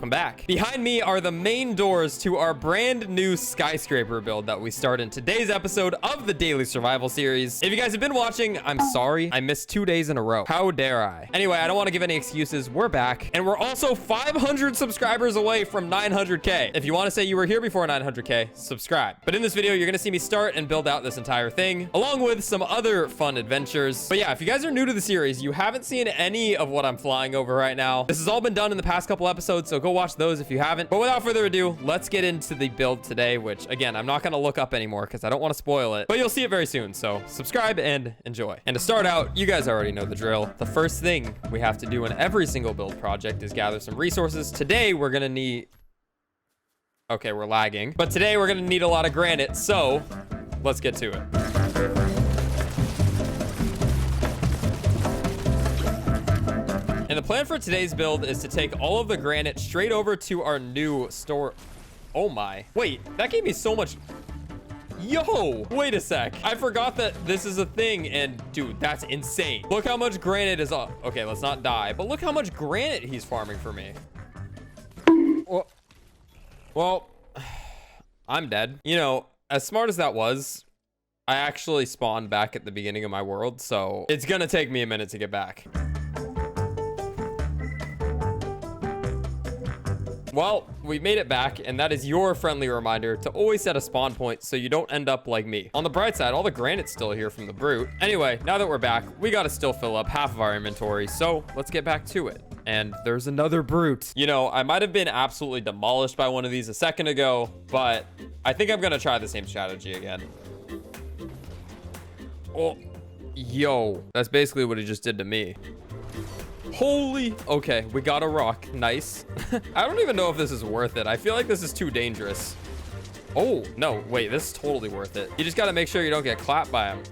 welcome back. Behind me are the main doors to our brand new skyscraper build that we start in today's episode of the Daily Survival Series. If you guys have been watching, I'm sorry. I missed 2 days in a row. How dare I? Anyway, I don't want to give any excuses. We're back, and we're also 500 subscribers away from 900K. If you want to say you were here before 900K, subscribe. But in this video, you're going to see me start and build out this entire thing, along with some other fun adventures. But yeah, if you guys are new to the series, you haven't seen any of what I'm flying over right now. This has all been done in the past couple episodes, so go watch those if you haven't. But without further ado, let's get into the build today, which again, I'm not going to look up anymore because I don't want to spoil it, but you'll see it very soon. So subscribe and enjoy. And to start out, you guys already know the drill. The first thing we have to do in every single build project is gather some resources. Today, we're going to need... Okay, we're lagging. But today, we're going to need a lot of granite, so let's get to it. And the plan for today's build is to take all of the granite straight over to our new store. Oh my. Wait, that gave me so much... Yo, wait a sec. I forgot that this is a thing, and dude, that's insane. Look how much granite is up. Okay, let's not die, but look how much granite he's farming for me. Well, I'm dead. You know, as smart as that was, I actually spawned back at the beginning of my world, so it's gonna take me a minute to get back. Well, we made it back, and that is your friendly reminder to always set a spawn point so you don't end up like me. On the bright side, all the granite's still here from the brute. Anyway, now that we're back, we gotta still fill up half of our inventory, so let's get back to it. And there's another brute. You know, I might have been absolutely demolished by one of these a second ago, but I think I'm gonna try the same strategy again. Oh, yo, that's basically what he just did to me. Holy, okay, we got a rock. Nice. I don't even know if this is worth it. I feel like this is too dangerous. Oh, no, wait, this is totally worth it. You just got to make sure you don't get clapped by him.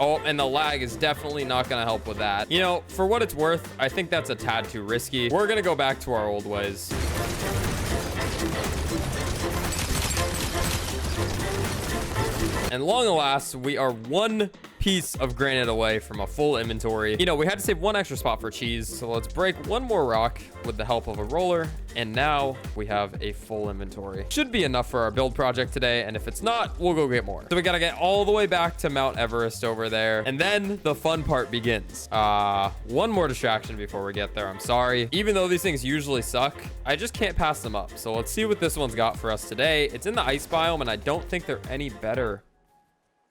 Oh, and the lag is definitely not going to help with that. You know, for what it's worth, I think that's a tad too risky. We're going to go back to our old ways. And long last, we are one piece of granite away from a full inventory. You know, we had to save one extra spot for cheese, so let's break one more rock with the help of a roller, and now we have a full inventory. Should be enough for our build project today, and if it's not, we'll go get more. So we gotta get all the way back to Mount Everest over there, and then the fun part begins. One more distraction before we get there. I'm sorry. Even though these things usually suck, I just can't pass them up. So let's see what this one's got for us today. It's in the ice biome, and I don't think they're any better.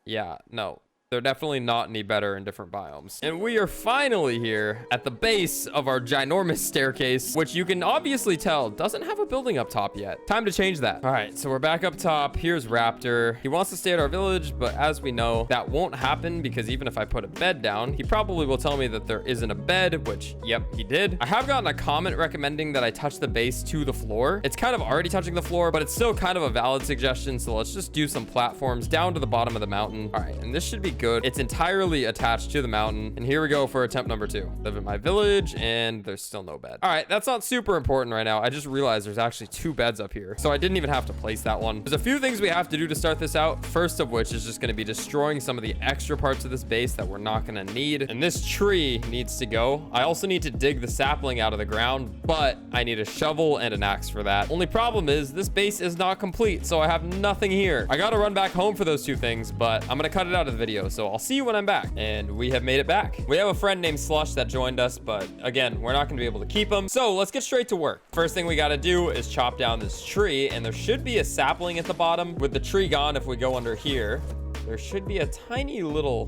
Yeah, no. They're definitely not any better in different biomes. And we are finally here at the base of our ginormous staircase, which you can obviously tell doesn't have a building up top yet. Time to change that. All right, so we're back up top. Here's Raptor. He wants to stay at our village, but as we know, that won't happen because even if I put a bed down, he probably will tell me that there isn't a bed, which, yep, he did. I have gotten a comment recommending that I touch the base to the floor. It's kind of already touching the floor, but it's still kind of a valid suggestion. So let's just do some platforms down to the bottom of the mountain. All right, and this should be good. It's entirely attached to the mountain, and here we go for attempt number 2. Live in my village, and there's still no bed. All right, that's not super important right now. I just realized there's actually 2 beds up here, so I didn't even have to place that one. There's a few things we have to do to start this out, first of which is just going to be destroying some of the extra parts of this base that we're not going to need, and this tree needs to go. I also need to dig the sapling out of the ground, but I need a shovel and an axe for that. Only problem is this base is not complete, so I have nothing here. I got to run back home for those 2 things, but I'm going to cut it out of the video, so I'll see you when I'm back. And we have made it back. We have a friend named Slush that joined us, but again, we're not going to be able to keep him. So let's get straight to work. First thing we got to do is chop down this tree, and there should be a sapling at the bottom. With the tree gone, if we go under here, there should be a tiny little...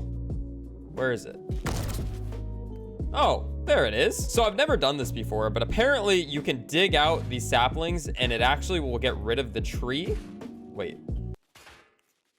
Where is it? Oh, there it is. So I've never done this before, but apparently you can dig out these saplings and it actually will get rid of the tree. Wait.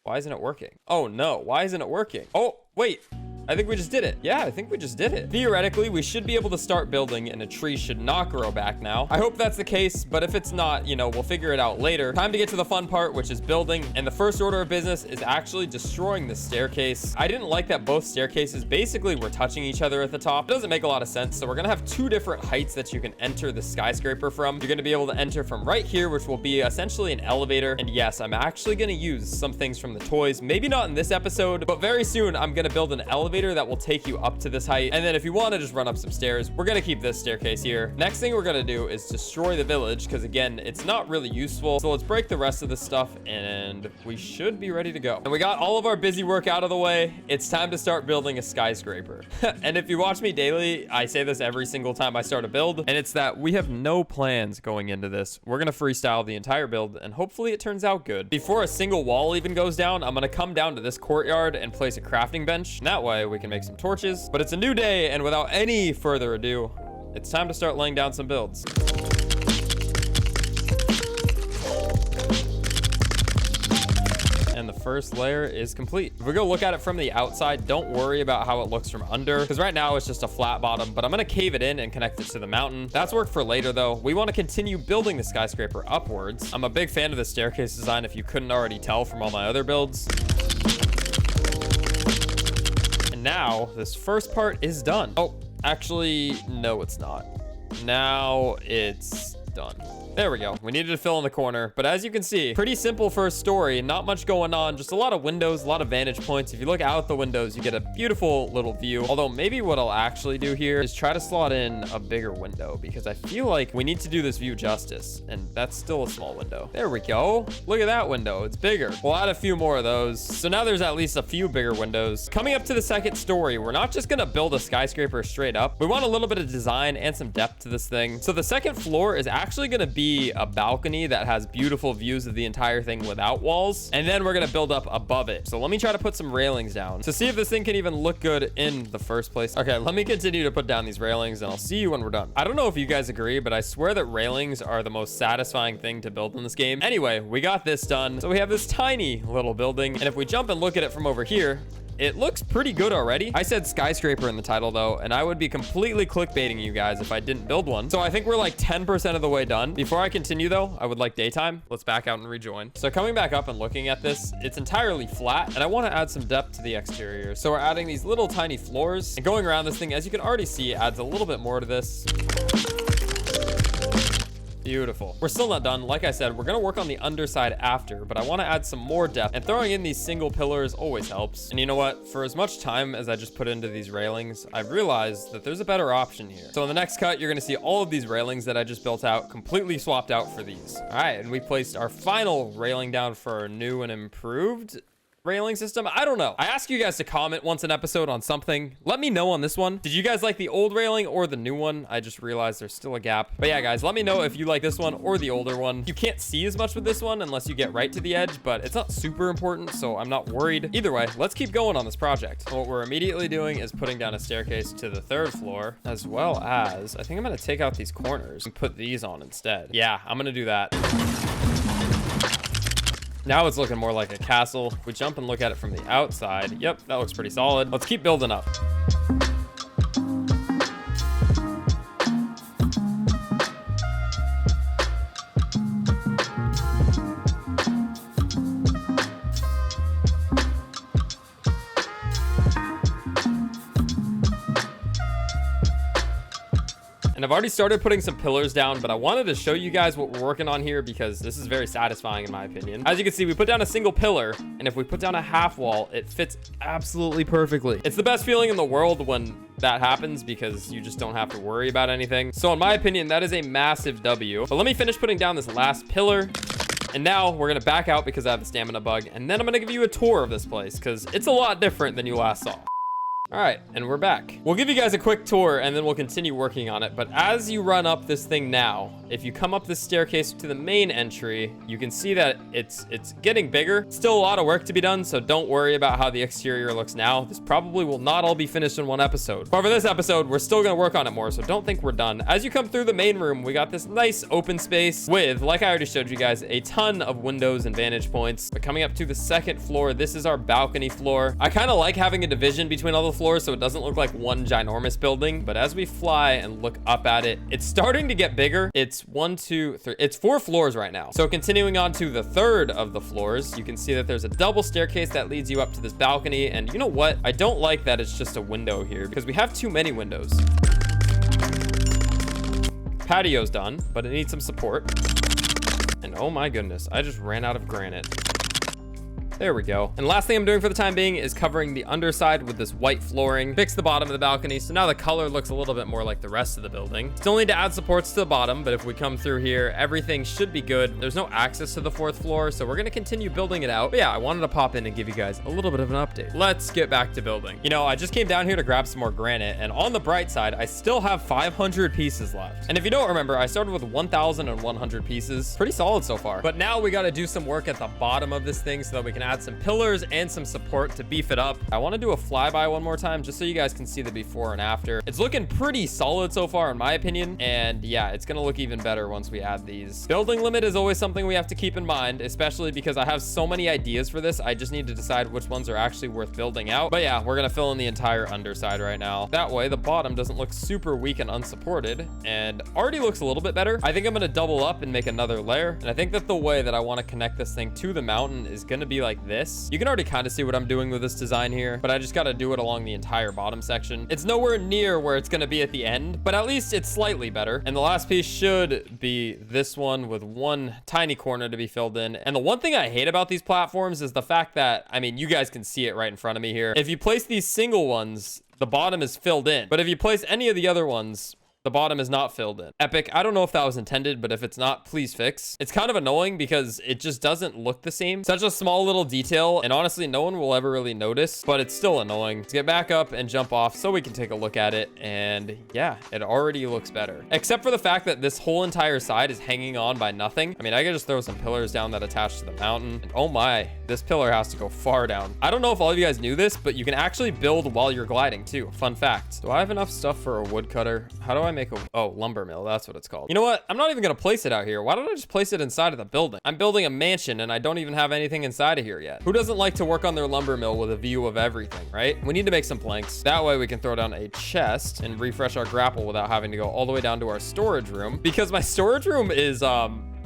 Why isn't it working? Oh no, why isn't it working? Oh, wait. I think we just did it. Yeah, I think we just did it. Theoretically, we should be able to start building and a tree should not grow back now. I hope that's the case, but if it's not, you know, we'll figure it out later. Time to get to the fun part, which is building. And the first order of business is actually destroying the staircase. I didn't like that both staircases basically were touching each other at the top. It doesn't make a lot of sense. So we're gonna have 2 different heights that you can enter the skyscraper from. You're gonna be able to enter from right here, which will be essentially an elevator. And yes, I'm actually gonna use some things from the toys. Maybe not in this episode, but very soon I'm gonna build an elevator elevator that will take you up to this height. And then if you want to just run up some stairs, we're going to keep this staircase here. Next thing we're going to do is destroy the village because, again, it's not really useful. So let's break the rest of this stuff and we should be ready to go. And we got all of our busy work out of the way. It's time to start building a skyscraper. And if you watch me daily, I say this every single time I start a build, and it's that we have no plans going into this. We're going to freestyle the entire build and hopefully it turns out good. Before a single wall even goes down, I'm going to come down to this courtyard and place a crafting bench. And that way we can make some torches. But it's a new day, and without any further ado, it's time to start laying down some builds. And the first layer is complete. If we go look at it from the outside, don't worry about how it looks from under, because right now it's just a flat bottom, but I'm going to cave it in and connect it to the mountain. That's work for later though. We want to continue building the skyscraper upwards. I'm a big fan of the staircase design if you couldn't already tell from all my other builds. And now this first part is done. Oh, actually, no, it's not. Now it's done. There we go. We needed to fill in the corner, but as you can see, pretty simple first story. Not much going on, just a lot of windows, a lot of vantage points. If you look out the windows, you get a beautiful little view. Although maybe what I'll actually do here is try to slot in a bigger window because I feel like we need to do this view justice, and that's still a small window. There we go. Look at that window. It's bigger. We'll add a few more of those. So now there's at least a few bigger windows. Coming up to the second story, we're not just gonna build a skyscraper straight up. We want a little bit of design and some depth to this thing. So the second floor is actually gonna be a balcony that has beautiful views of the entire thing without walls, and then we're gonna build up above it. So let me try to put some railings down to see if this thing can even look good in the first place. Okay, let me continue to put down these railings and I'll see you when we're done. I don't know if you guys agree, but I swear that railings are the most satisfying thing to build in this game. Anyway, we got this done. So we have this tiny little building, and if we jump and look at it from over here, it looks pretty good already. I said skyscraper in the title though, and I would be completely clickbaiting you guys if I didn't build one. So I think we're like 10% of the way done. Before I continue though, I would like daytime. Let's back out and rejoin. So coming back up and looking at this, it's entirely flat, and I want to add some depth to the exterior. So we're adding these little tiny floors, and going around this thing, as you can already see, adds a little bit more to this. Beautiful. We're still not done. Like I said, we're going to work on the underside after, but I want to add some more depth, and throwing in these single pillars always helps. And you know what? For as much time as I just put into these railings, I've realized that there's a better option here. So in the next cut, you're going to see all of these railings that I just built out completely swapped out for these. All right, and we placed our final railing down for our new and improved railing system. I don't know. I ask you guys to comment once an episode on something. Let me know on this one. Did you guys like the old railing or the new one? I just realized there's still a gap. But yeah, guys, let me know if you like this one or the older one. You can't see as much with this one unless you get right to the edge, but it's not super important, so I'm not worried. Either way, let's keep going on this project. And what we're immediately doing is putting down a staircase to the third floor, as well as, I think I'm going to take out these corners and put these on instead. Yeah, I'm going to do that. Now it's looking more like a castle. If we jump and look at it from the outside, yep, that looks pretty solid. Let's keep building up. And I've already started putting some pillars down, but I wanted to show you guys what we're working on here because this is very satisfying in my opinion. As you can see, we put down a single pillar, and if we put down a half wall, it fits absolutely perfectly. It's the best feeling in the world when that happens because you just don't have to worry about anything. So in my opinion, that is a massive W. But let me finish putting down this last pillar. And now we're going to back out because I have the stamina bug. And then I'm going to give you a tour of this place because it's a lot different than you last saw. All right, and we're back. We'll give you guys a quick tour and then we'll continue working on it. But as you run up this thing now, if you come up this staircase to the main entry, you can see that it's getting bigger. Still a lot of work to be done, so don't worry about how the exterior looks now. This probably will not all be finished in one episode. But for this episode, we're still gonna work on it more, so don't think we're done. As you come through the main room, we got this nice open space with, like I already showed you guys, a ton of windows and vantage points. But coming up to the second floor, this is our balcony floor. I kind of like having a division between all the floors so it doesn't look like one ginormous building. But as we fly and look up at it, it's starting to get bigger. It's 1, 2, 3. It's 4 floors right now. So continuing on to the third of the floors, you can see that there's a double staircase that leads you up to this balcony. And you know what? I don't like that it's just a window here because we have too many windows. Patio's done, but it needs some support. And oh my goodness, I just ran out of granite. There we go. And last thing I'm doing for the time being is covering the underside with this white flooring. Fix the bottom of the balcony, so now the color looks a little bit more like the rest of the building. Still need to add supports to the bottom, but if we come through here, everything should be good. There's no access to the 4th floor, so we're gonna continue building it out. But yeah, I wanted to pop in and give you guys a little bit of an update. Let's get back to building. You know, I just came down here to grab some more granite, and on the bright side, I still have 500 pieces left. And if you don't remember, I started with 1,100 pieces. Pretty solid so far. But now we gotta do some work at the bottom of this thing so that we can add some pillars and some support to beef it up. I wanna do a flyby one more time just so you guys can see the before and after. It's looking pretty solid so far in my opinion. And yeah, it's gonna look even better once we add these. Building limit is always something we have to keep in mind, especially because I have so many ideas for this. I just need to decide which ones are actually worth building out. But yeah, we're gonna fill in the entire underside right now. That way the bottom doesn't look super weak and unsupported, and already looks a little bit better. I think I'm gonna double up and make another layer. And I think that the way that I want to connect this thing to the mountain is gonna be like this. You can already kind of see what I'm doing with this design here, but I just got to do it along the entire bottom section. It's nowhere near where it's gonna be at the end, but at least it's slightly better. And the last piece should be this one with one tiny corner to be filled in. And the one thing I hate about these platforms is the fact that, I mean, you guys can see it right in front of me here. If you place these single ones, the bottom is filled in. But if you place any of the other ones, the bottom is not filled in. Epic, I don't know if that was intended, but if it's not, please fix. It's kind of annoying because it just doesn't look the same. Such a small little detail, and honestly, no one will ever really notice, but it's still annoying. Let's get back up and jump off so we can take a look at it, and yeah, it already looks better. Except for the fact that this whole entire side is hanging on by nothing. I mean, I could just throw some pillars down that attach to the mountain, and oh my, this pillar has to go far down. I don't know if all of you guys knew this, but you can actually build while you're gliding too. Fun fact. Do I have enough stuff for a woodcutter? How do I make a lumber mill? That's what it's called. You know what? I'm not even gonna place it out here. Why don't I just place it inside of the building? I'm building a mansion and I don't even have anything inside of here yet. Who doesn't like to work on their lumber mill with a view of everything, right? We need to make some planks. That way we can throw down a chest and refresh our grapple without having to go all the way down to our storage room, because my storage room is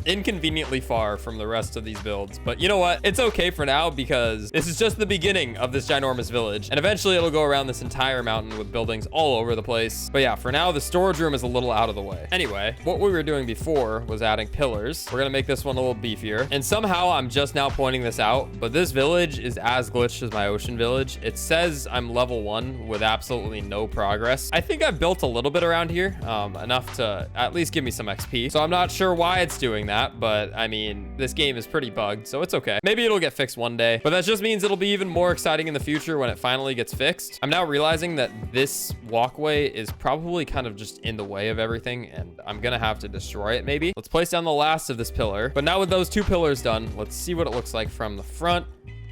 inconveniently far from the rest of these builds. But you know what? It's okay for now because this is just the beginning of this ginormous village. And eventually it'll go around this entire mountain with buildings all over the place. But yeah, for now, the storage room is a little out of the way. Anyway, what we were doing before was adding pillars. We're gonna make this one a little beefier. And somehow I'm just now pointing this out, but this village is as glitched as my ocean village. It says I'm level 1 with absolutely no progress. I think I've built a little bit around here, enough to at least give me some XP. So I'm not sure why it's doing that. But I mean, this game is pretty bugged, so it's okay. Maybe it'll get fixed one day, but that just means it'll be even more exciting in the future when it finally gets fixed. I'm now realizing that this walkway is probably kind of just in the way of everything, and I'm gonna have to destroy it maybe. Let's place down the last of this pillar. But now with those 2 pillars done, let's see what it looks like from the front.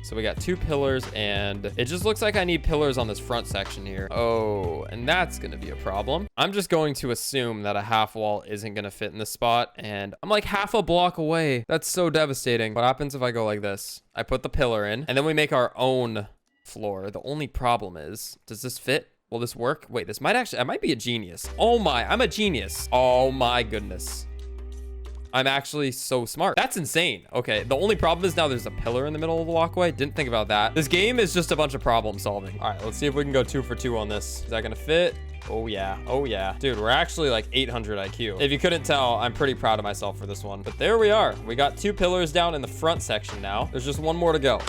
So we got 2 pillars, and it just looks like I need pillars on this front section here. Oh, and that's gonna be a problem. I'm just going to assume that a half wall isn't gonna fit in this spot, and I'm like half a block away. That's so devastating. What happens if I go like this? I put the pillar in, and then we make our own floor. The only problem is, does this fit? Will this work? Wait, this might actually, I might be a genius. Oh my, I'm a genius. Oh my goodness. I'm actually so smart. That's insane. Okay, the only problem is now there's a pillar in the middle of the walkway. Didn't think about that. This game is just a bunch of problem solving. All right, let's see if we can go 2 for 2 on this. Is that gonna fit? Oh yeah, oh yeah. Dude, we're actually like 800 IQ. If you couldn't tell, I'm pretty proud of myself for this one. But there we are. We got 2 pillars down in the front section now. There's just 1 more to go.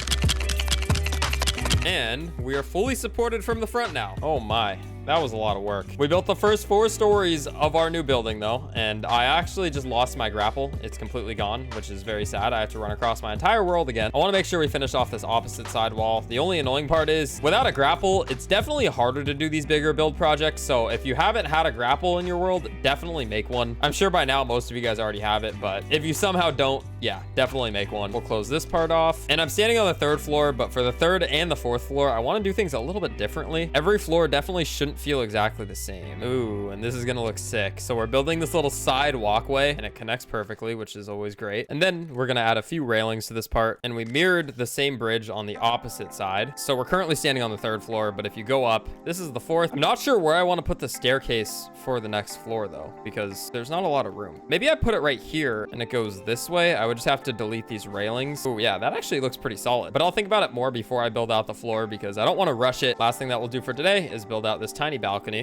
And we are fully supported from the front now. Oh my. That was a lot of work. We built the first 4 stories of our new building though, and I actually just lost my grapple. It's completely gone, which is very sad. I have to run across my entire world again. I want to make sure we finish off this opposite side wall. The only annoying part is without a grapple, it's definitely harder to do these bigger build projects. So if you haven't had a grapple in your world, definitely make one. I'm sure by now most of you guys already have it, but if you somehow don't, yeah, definitely make one. We'll close this part off. And I'm standing on the 3rd floor, but for the 3rd and the 4th floor, I want to do things a little bit differently. Every floor definitely shouldn't feel exactly the same. Ooh, and this is gonna look sick. So we're building this little side walkway and it connects perfectly, which is always great. And then we're gonna add a few railings to this part, and we mirrored the same bridge on the opposite side. So we're currently standing on the 3rd floor, but if you go up, this is the 4th. I'm not sure where I want to put the staircase for the next floor though, because there's not a lot of room. Maybe I put it right here and it goes this way. I would just have to delete these railings. Oh yeah, that actually looks pretty solid, but I'll think about it more before I build out the floor because I don't want to rush it. Last thing that we'll do for today is build out this tiny balcony.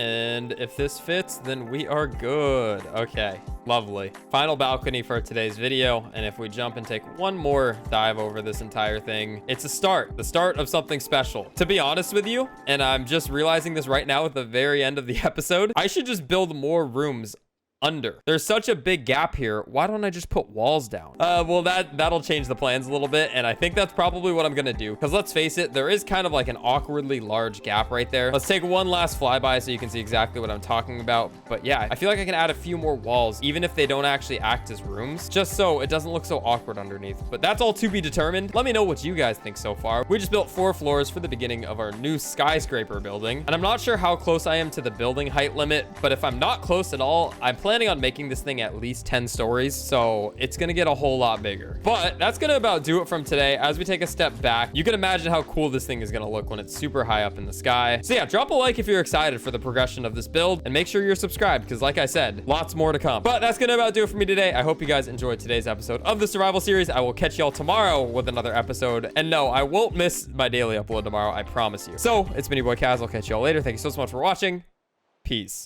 And if this fits, then we are good. Okay, lovely. Final balcony for today's video. And if we jump and take one more dive over this entire thing, it's a start, the start of something special. To be honest with you, and I'm just realizing this right now at the very end of the episode, I should just build more rooms under. There's such a big gap here. Why don't I just put walls down? Well, that'll change the plans a little bit, and I think that's probably what I'm gonna do, because let's face it, there is kind of like an awkwardly large gap right there. Let's take one last flyby so you can see exactly what I'm talking about. But yeah, I feel like I can add a few more walls, even if they don't actually act as rooms, just so it doesn't look so awkward underneath. But that's all to be determined. Let me know what you guys think so far. We just built 4 floors for the beginning of our new skyscraper building, and I'm not sure how close I am to the building height limit, but if I'm not close at all, I'm planning on making this thing at least 10 stories, so it's gonna get a whole lot bigger. But that's gonna about do it from today. As we take a step back, you can imagine how cool this thing is gonna look when it's super high up in the sky. So yeah, drop a like if you're excited for the progression of this build, and make sure you're subscribed, because like I said, lots more to come. But that's gonna about do it for me today. I hope you guys enjoyed today's episode of the survival series. I will catch y'all tomorrow with another episode, and no, I won't miss my daily upload tomorrow, I promise you. So it's been your boy Kaz. I'll catch y'all later. Thank you so much for watching. Peace.